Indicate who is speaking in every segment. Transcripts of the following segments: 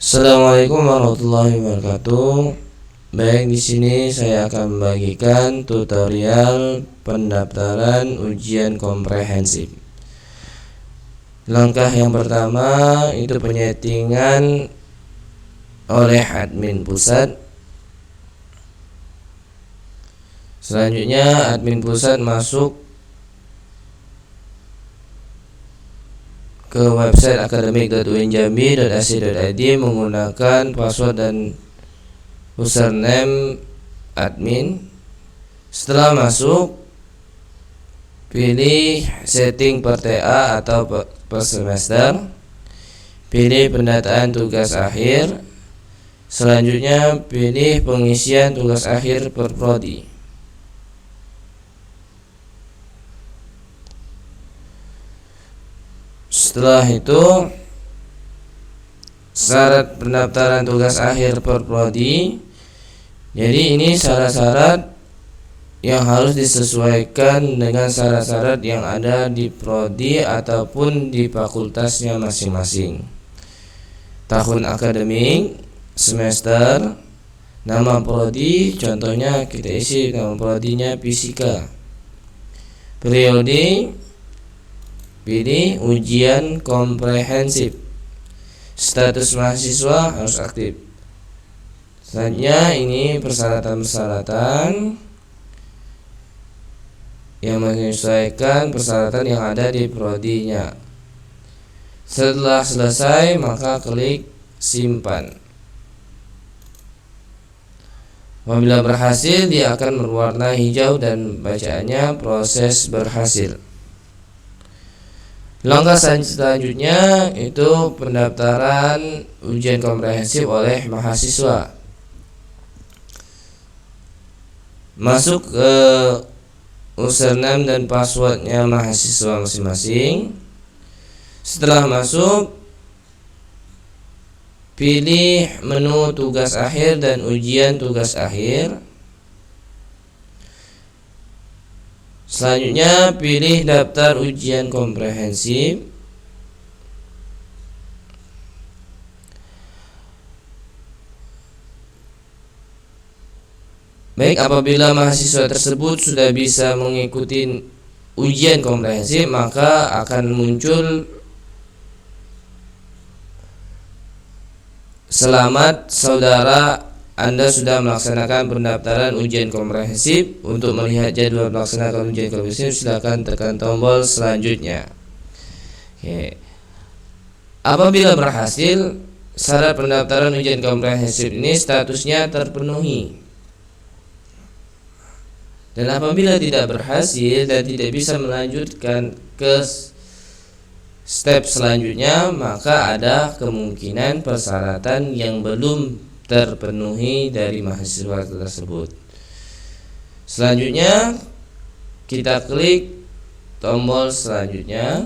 Speaker 1: Assalamualaikum warahmatullahi wabarakatuh. Baik, di sini saya akan membagikan tutorial pendaftaran ujian komprehensif. Langkah yang pertama itu penyetingan oleh admin pusat. Selanjutnya admin pusat masuk ke website akademik.uinjambi.ac.id menggunakan password dan username admin. Setelah masuk, pilih setting per TA atau per semester, pilih pendataan tugas akhir. Selanjutnya pilih pengisian tugas akhir per prodi. Setelah itu, syarat pendaftaran tugas akhir per prodi. Jadi ini syarat-syarat yang harus disesuaikan dengan syarat-syarat yang ada di prodi ataupun di fakultasnya masing-masing. Tahun akademik, semester, nama prodi, contohnya kita isi nama prodinya fisika. Periode, pilih ujian komprehensif. Status mahasiswa harus aktif. Selanjutnya ini persyaratan-persyaratan yang menyesuaikan persyaratan yang ada di prodinya. Setelah selesai, maka klik simpan. Apabila berhasil, dia akan berwarna hijau dan bacaannya proses berhasil. Langkah selanjutnya itu pendaftaran ujian komprehensif oleh mahasiswa. Masuk ke username dan passwordnya mahasiswa masing-masing. Setelah masuk, pilih menu tugas akhir dan ujian tugas akhir. Selanjutnya pilih daftar ujian komprehensif. Baik, apabila mahasiswa tersebut sudah bisa mengikuti ujian komprehensif, maka akan muncul selamat saudara, Anda sudah melaksanakan pendaftaran ujian komprehensif. Untuk melihat jadwal melaksanakan ujian komprehensif, silakan tekan tombol selanjutnya. Oke. Apabila berhasil, syarat pendaftaran ujian komprehensif ini statusnya terpenuhi. Dan apabila tidak berhasil dan tidak bisa melanjutkan ke step selanjutnya, maka ada kemungkinan persyaratan yang belum terpenuhi dari mahasiswa tersebut. Selanjutnya kita klik tombol selanjutnya.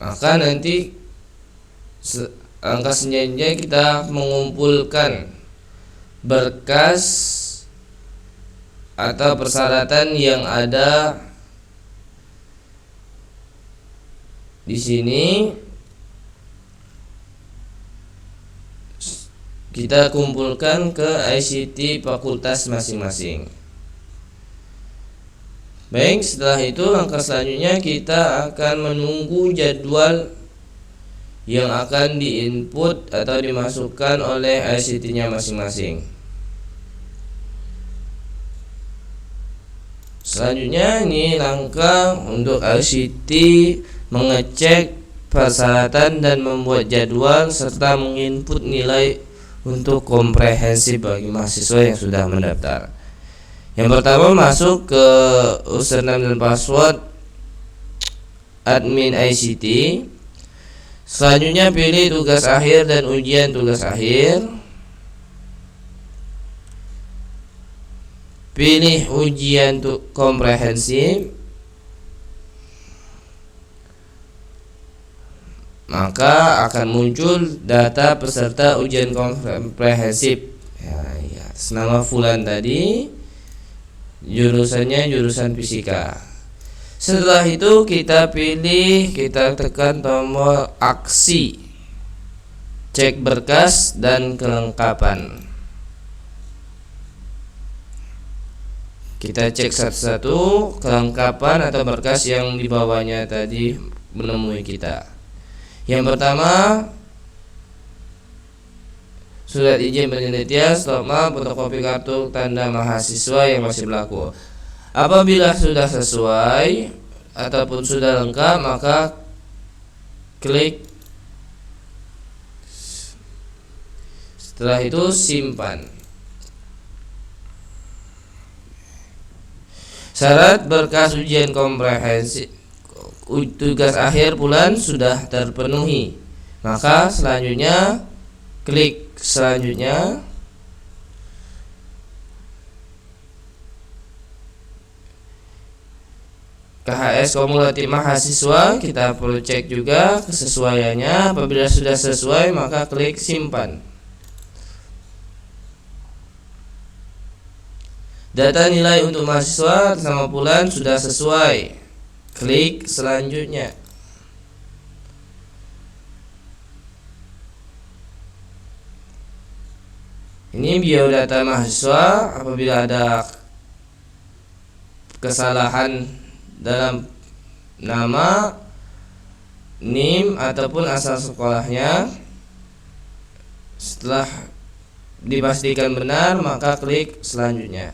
Speaker 1: Maka nanti langkah selanjutnya kita mengumpulkan berkas atau persyaratan yang ada di sini. Kita kumpulkan ke ICT fakultas masing-masing. Baik, setelah itu langkah selanjutnya kita akan menunggu jadwal yang akan diinput atau dimasukkan oleh ICT-nya masing-masing. Selanjutnya ini langkah untuk ICT mengecek persyaratan dan membuat jadwal serta menginput nilai untuk komprehensif bagi mahasiswa yang sudah mendaftar. Yang pertama, masuk ke username dan password admin ICT. Selanjutnya pilih tugas akhir dan ujian tugas akhir. Pilih ujian komprehensif. Maka akan muncul data peserta ujian komprehensif. Nama fulan tadi, jurusannya jurusan fisika. Setelah itu kita pilih, kita tekan tombol aksi, cek berkas dan kelengkapan. Kita cek satu-satu kelengkapan atau berkas yang dibawanya tadi menemui kita. Yang pertama, surat izin penelitian, stopma, fotokopi kartu tanda mahasiswa yang masih berlaku. Apabila sudah sesuai ataupun sudah lengkap, maka klik. Setelah itu simpan. Syarat berkas ujian komprehensif tugas akhir bulan sudah terpenuhi, maka selanjutnya klik selanjutnya. KHS kumulatif mahasiswa kita perlu cek juga kesesuaiannya. Apabila sudah sesuai, maka klik simpan. Data nilai untuk mahasiswa sama bulan sudah sesuai, klik selanjutnya. Ini biodata mahasiswa. Apabila ada kesalahan dalam nama, NIM ataupun asal sekolahnya, setelah dipastikan benar, maka klik selanjutnya.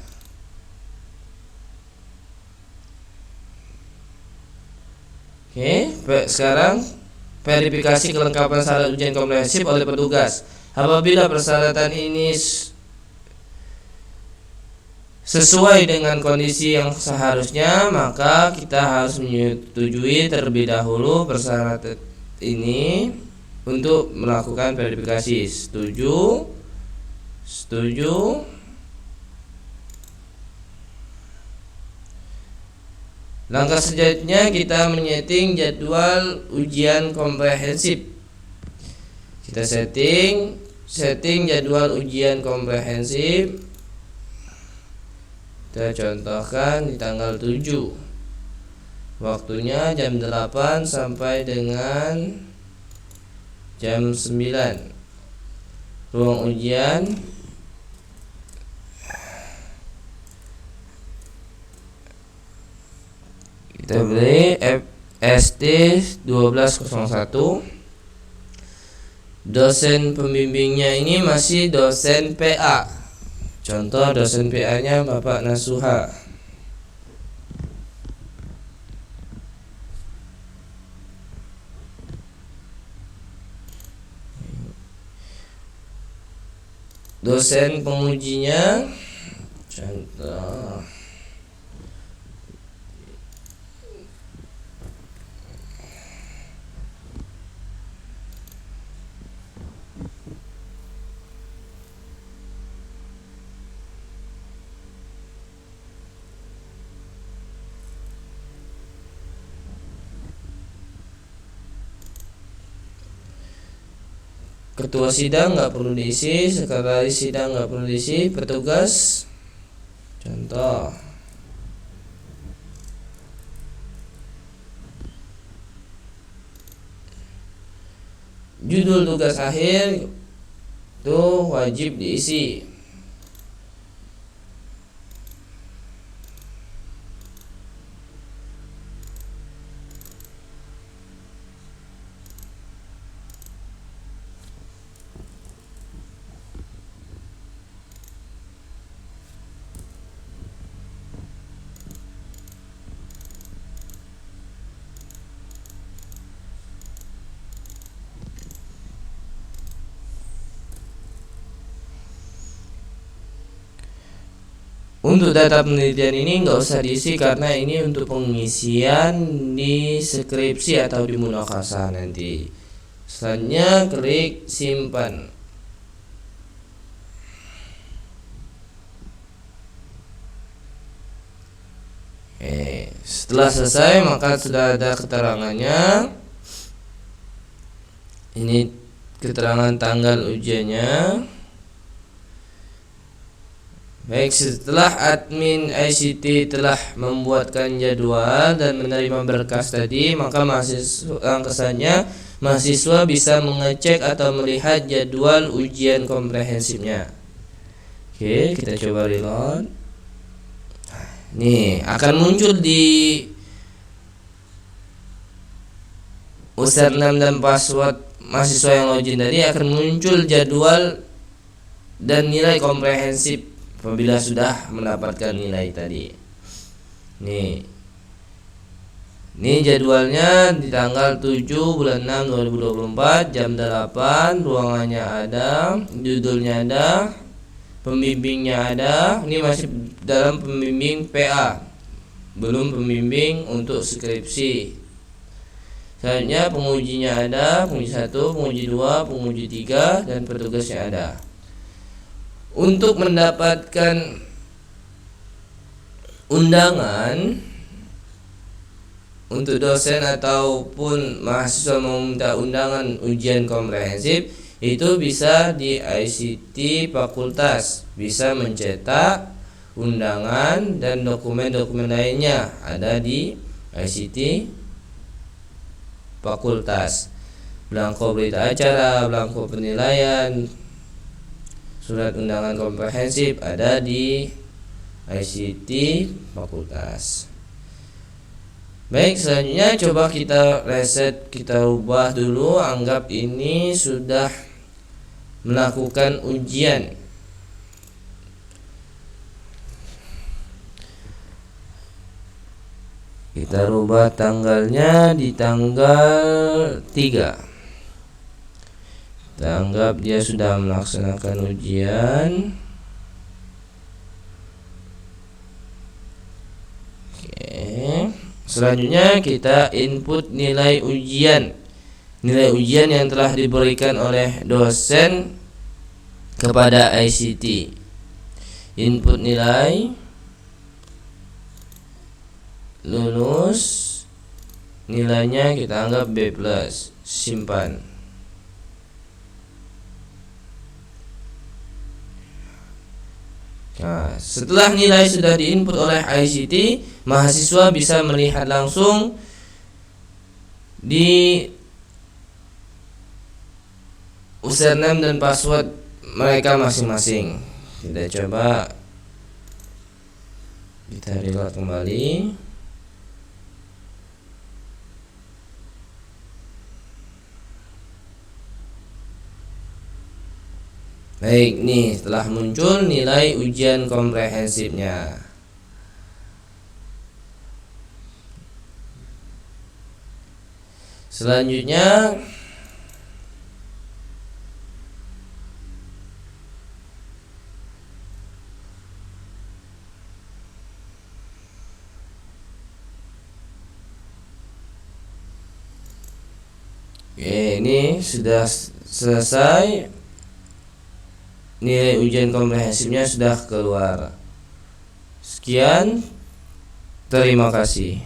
Speaker 1: Oke, sekarang verifikasi kelengkapan syarat ujian komprehensif oleh petugas. Apabila persyaratan ini sesuai dengan kondisi yang seharusnya, maka kita harus menyetujui terlebih dahulu persyaratan ini untuk melakukan verifikasi. Setuju, setuju. Langkah selanjutnya kita menyeting jadwal ujian komprehensif. Kita setting jadwal ujian komprehensif. Kita contohkan di tanggal 7. Waktunya jam 8 sampai dengan jam 9. Ruang ujian kita beri FST 1201. Dosen pembimbingnya ini masih dosen PA. Contoh dosen PA-nya Bapak Nasuha. Dosen pengujinya contoh ketua sidang nggak perlu diisi, sekretaris sidang nggak perlu diisi, petugas contoh judul tugas akhir itu wajib diisi. Untuk data penelitian ini nggak usah diisi karena ini untuk pengisian di skripsi atau di munakasah nanti. Selanjutnya klik simpan. Setelah selesai maka sudah ada keterangannya. Ini keterangan tanggal ujiannya. Baik, setelah admin ICT telah membuatkan jadwal dan menerima berkas tadi, maka mahasiswa bisa mengecek atau melihat jadwal ujian komprehensifnya. Oke, kita coba reload. Nih, akan muncul di username dan password mahasiswa yang login tadi, akan muncul jadwal dan nilai komprehensif apabila sudah mendapatkan nilai tadi. Nih jadwalnya di tanggal 7 bulan 6 2024 jam 8, ruangannya ada, judulnya ada, pembimbingnya ada. Ini masih dalam pembimbing PA, belum pembimbing untuk skripsi. Selanjutnya pengujinya ada, penguji 1, penguji 2, penguji 3, dan petugasnya ada. Untuk mendapatkan undangan untuk dosen ataupun mahasiswa meminta undangan ujian komprehensif, itu bisa di ICT fakultas, bisa mencetak undangan dan dokumen-dokumen lainnya ada di ICT fakultas. Belangko berita acara, belangko penilaian, surat undangan komprehensif ada di ICT fakultas. Baik, selanjutnya coba kita reset, kita ubah dulu. Anggap ini sudah melakukan ujian. Kita rubah tanggalnya di tanggal 3. Kita anggap dia sudah melaksanakan ujian. Oke. Selanjutnya kita input nilai ujian. Nilai ujian yang telah diberikan oleh dosen kepada ICT. Input nilai lulus, nilainya kita anggap B+, simpan. Nah, setelah nilai sudah diinput oleh ICT, mahasiswa bisa melihat langsung di username dan password mereka masing-masing. Kita coba, kita reload kembali. Baik, nih telah muncul nilai ujian komprehensifnya. Selanjutnya ini sudah selesai. Nilai ujian komprehensifnya sudah keluar. Sekian, terima kasih.